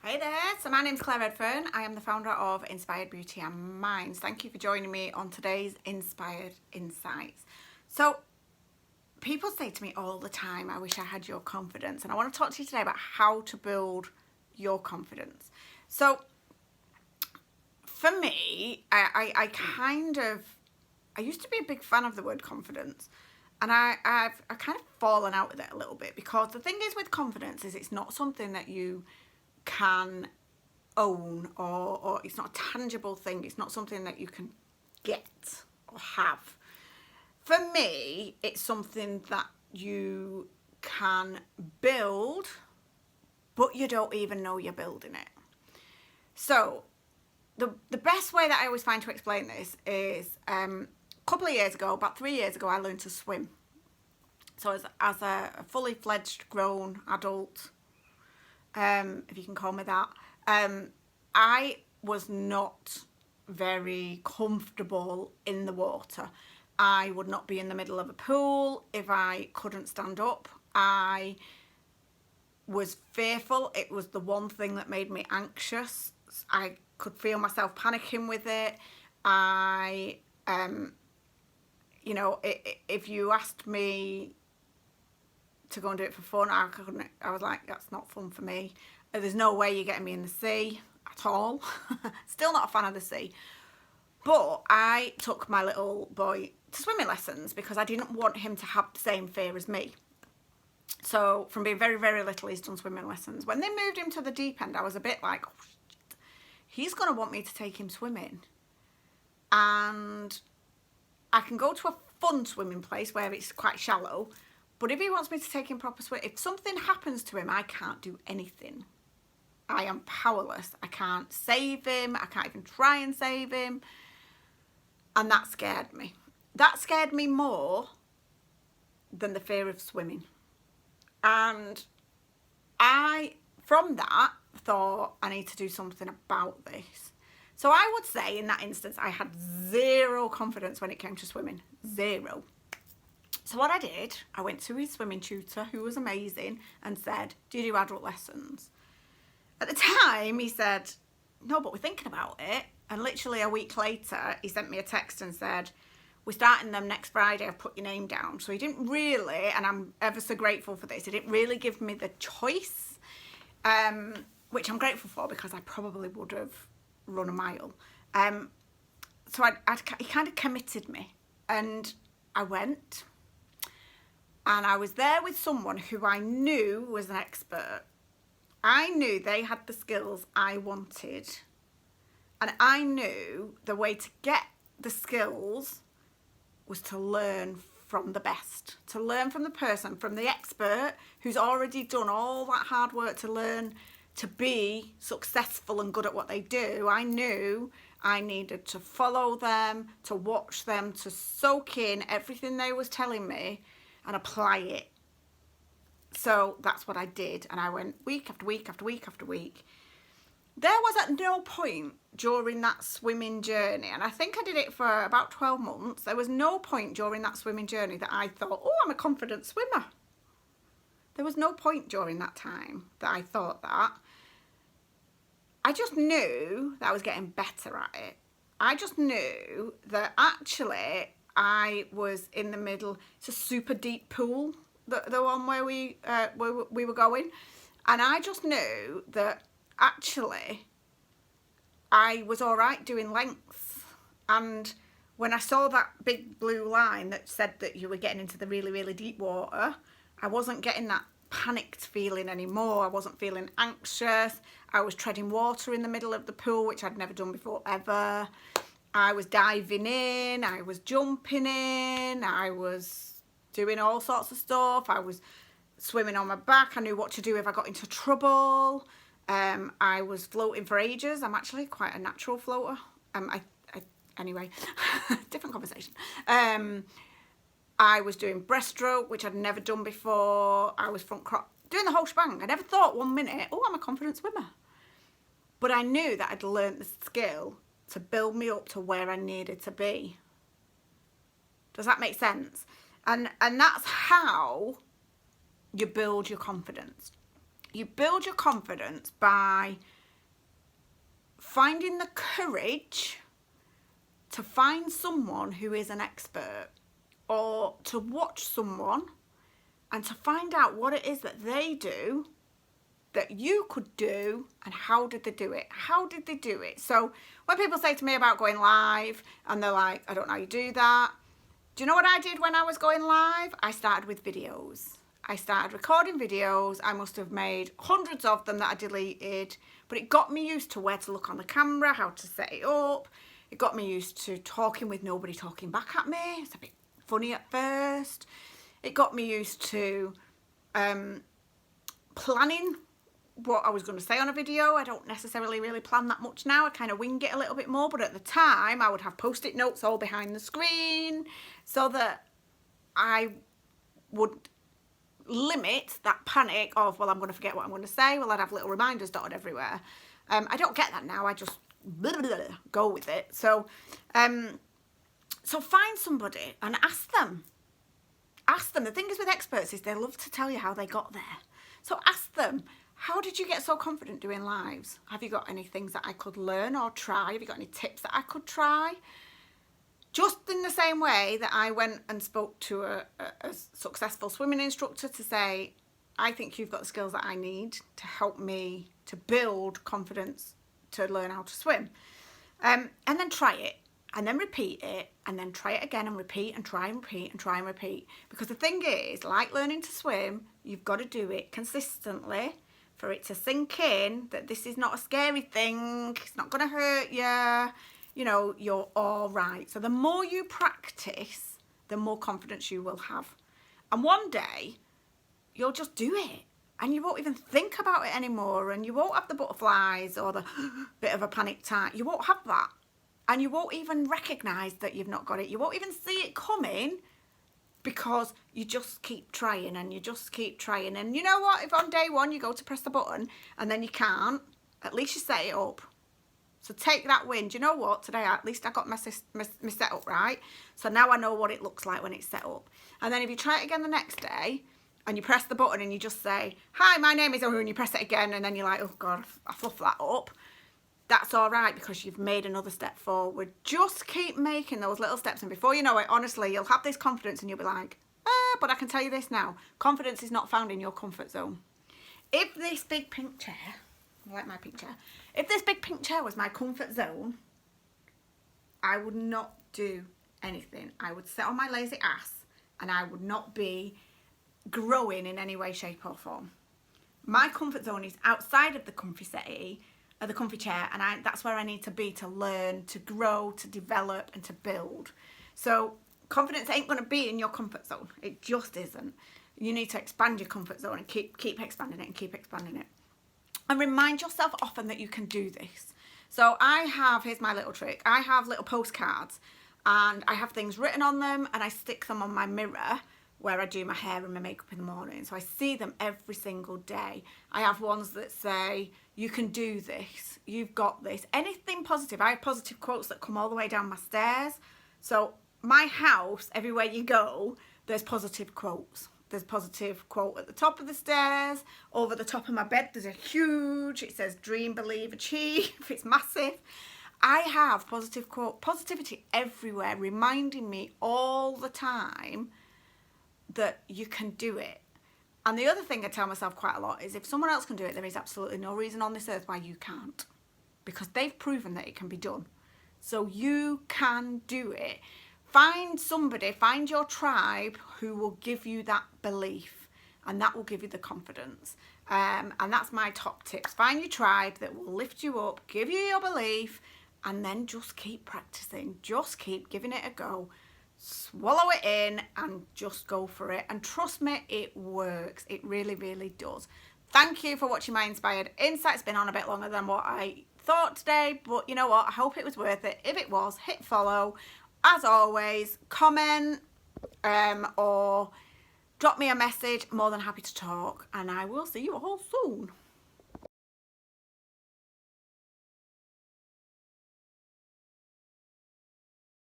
Hey there, so my name's Claire Redfern. I am the founder of Inspired Beauty and Minds. Thank you for joining me on today's Inspired Insights. So, people say to me all the time, I wish I had your confidence. And I want to talk to you today about how to build your confidence. So, for me, I used to be a big fan of the word confidence. And I've kind of fallen out with it a little bit, because the thing is with confidence is it's not something that you can own, or it's not a tangible thing. It's not something that you can get or have. For me, it's something that you can build, but you don't even know you're building it. So the best way that I always find to explain this is a couple of years ago, about 3 years ago, I learned to swim. So as a fully fledged grown adult, if you can call me that, I was not very comfortable in the water. I would not be in the middle of a pool if I couldn't stand up. I was fearful. It was the one thing that made me anxious. I could feel myself panicking with it. If you asked me to go and do it for fun, I was like, that's not fun for me. There's no way you're getting me in the sea at all. Still not a fan of the sea. But I took my little boy to swimming lessons because I didn't want him to have the same fear as me. So from being very, very little, he's done swimming lessons. When they moved him to the deep end, I was a bit like, oh, shit. He's going to want me to take him swimming. And I can go to a fun swimming place where it's quite shallow, but if he wants me to take him proper swim, if something happens to him, I can't do anything. I am powerless. I can't save him. I can't even try and save him. And that scared me. That scared me more than the fear of swimming. And I, from that, thought I need to do something about this. So I would say in that instance, I had zero confidence when it came to swimming. Zero. So what I did, I went to his swimming tutor, who was amazing, and said, do you do adult lessons? At the time, he said, no, but we're thinking about it. And literally a week later, he sent me a text and said, we're starting them next Friday, I've put your name down. So he didn't really, and I'm ever so grateful for this, he didn't really give me the choice, which I'm grateful for, because I probably would have run a mile. So he kind of committed me, and I went. And I was there with someone who I knew was an expert. I knew they had the skills I wanted. And I knew the way to get the skills was to learn from the best. To learn from the person, from the expert who's already done all that hard work to learn to be successful and good at what they do. I knew I needed to follow them, to watch them, to soak in everything they was telling me and apply it. So that's what I did, and I went week after week after week after week. There was at no point during that swimming journey, and I think I did it for about 12 months, there was no point during that swimming journey that I thought, oh, I'm a confident swimmer. There was no point during that time that I thought that. I just knew that I was getting better at it. I just knew that actually I was in the middle. It's a super deep pool, the one where we were going, and I just knew that actually I was all right doing lengths. And when I saw that big blue line that said that you were getting into the really, really deep water, I wasn't getting that panicked feeling anymore. I wasn't feeling anxious. I was treading water in the middle of the pool, which I'd never done before ever. I was diving in, I was jumping in, I was doing all sorts of stuff. I was swimming on my back. I knew what to do if I got into trouble. I was floating for ages. I'm actually quite a natural floater. Anyway, different conversation. I was doing breaststroke, which I'd never done before. I was front crop, doing the whole shebang. I never thought 1 minute, oh, I'm a confident swimmer. But I knew that I'd learnt the skill to build me up to where I needed to be. Does that make sense? And that's how you build your confidence. You build your confidence by finding the courage to find someone who is an expert, or to watch someone and to find out what it is that they do that you could do, and how did they do it? How did they do it? So when people say to me about going live and they're like, I don't know how you do that. Do you know what I did when I was going live? I started with videos. I started recording videos. I must have made hundreds of them that I deleted, but it got me used to where to look on the camera, how to set it up. It got me used to talking with nobody talking back at me. It's a bit funny at first. It got me used to planning what I was going to say on a video. I don't necessarily really plan that much now. I kind of wing it a little bit more, but at the time I would have post-it notes all behind the screen so that I would limit that panic of, well, I'm going to forget what I'm going to say. Well, I'd have little reminders dotted everywhere. I don't get that now. I just go with it. So find somebody and ask them. Ask them. The thing is with experts is they love to tell you how they got there. So ask them, how did you get so confident doing lives? Have you got any things that I could learn or try? Have you got any tips that I could try? Just in the same way that I went and spoke to a successful swimming instructor to say, I think you've got the skills that I need to help me to build confidence to learn how to swim. And then try it, and then repeat it, and then try it again and repeat and try and repeat and try and repeat. Because the thing is, like learning to swim, you've got to do it consistently for it to sink in that this is not a scary thing, it's not going to hurt you, you know, you're all right. So the more you practice, the more confidence you will have. And one day, you'll just do it. And you won't even think about it anymore, and you won't have the butterflies or the bit of a panic attack. You won't have that. And you won't even recognise that you've not got it. You won't even see it coming because you just keep trying and you just keep trying. And you know what? If on day one you go to press the button and then you can't, at least you set it up. So take that win. Do you know what? Today at least I got my setup right. So now I know what it looks like when it's set up. And then if you try it again the next day, and you press the button and you just say, hi, my name is, and you press it again, and then you're like, oh God, I fluffed that up. That's all right, because you've made another step forward. Just keep making those little steps, and before you know it, honestly, you'll have this confidence and you'll be like, but I can tell you this now, confidence is not found in your comfort zone. If this big pink chair, I like my pink chair, if this big pink chair was my comfort zone, I would not do anything. I would sit on my lazy ass and I would not be growing in any way, shape or form. My comfort zone is outside of the comfy settee, or the comfy chair, and that's where I need to be to learn, to grow, to develop and to build. So confidence ain't going to be in your comfort zone. It just isn't. You need to expand your comfort zone and keep expanding it and keep expanding it. And remind yourself often that you can do this. So here's my little trick. I have little postcards and I have things written on them, and I stick them on my mirror where I do my hair and my makeup in the morning. So I see them every single day. I have ones that say, you can do this, you've got this, anything positive. I have positive quotes that come all the way down my stairs. So my house, everywhere you go, there's positive quotes. There's a positive quote at the top of the stairs. Over the top of my bed, there's a huge, it says dream, believe, achieve. It's massive. I have positivity everywhere, reminding me all the time that you can do it. And the other thing I tell myself quite a lot is, if someone else can do it, there is absolutely no reason on this earth why you can't, because they've proven that it can be done. So you can do it. Find somebody, find your tribe who will give you that belief, and that will give you the confidence. And that's my top tips. Find your tribe that will lift you up, give you your belief, and then just keep practicing. Just keep giving it a go. Swallow it in and just go for it. And trust me, it works. It really, really does. Thank you for watching my Inspired Insight. It's been on a bit longer than what I thought today, but you know what? I hope it was worth it. If it was, hit follow. As always, comment or drop me a message. More than happy to talk, and I will see you all soon.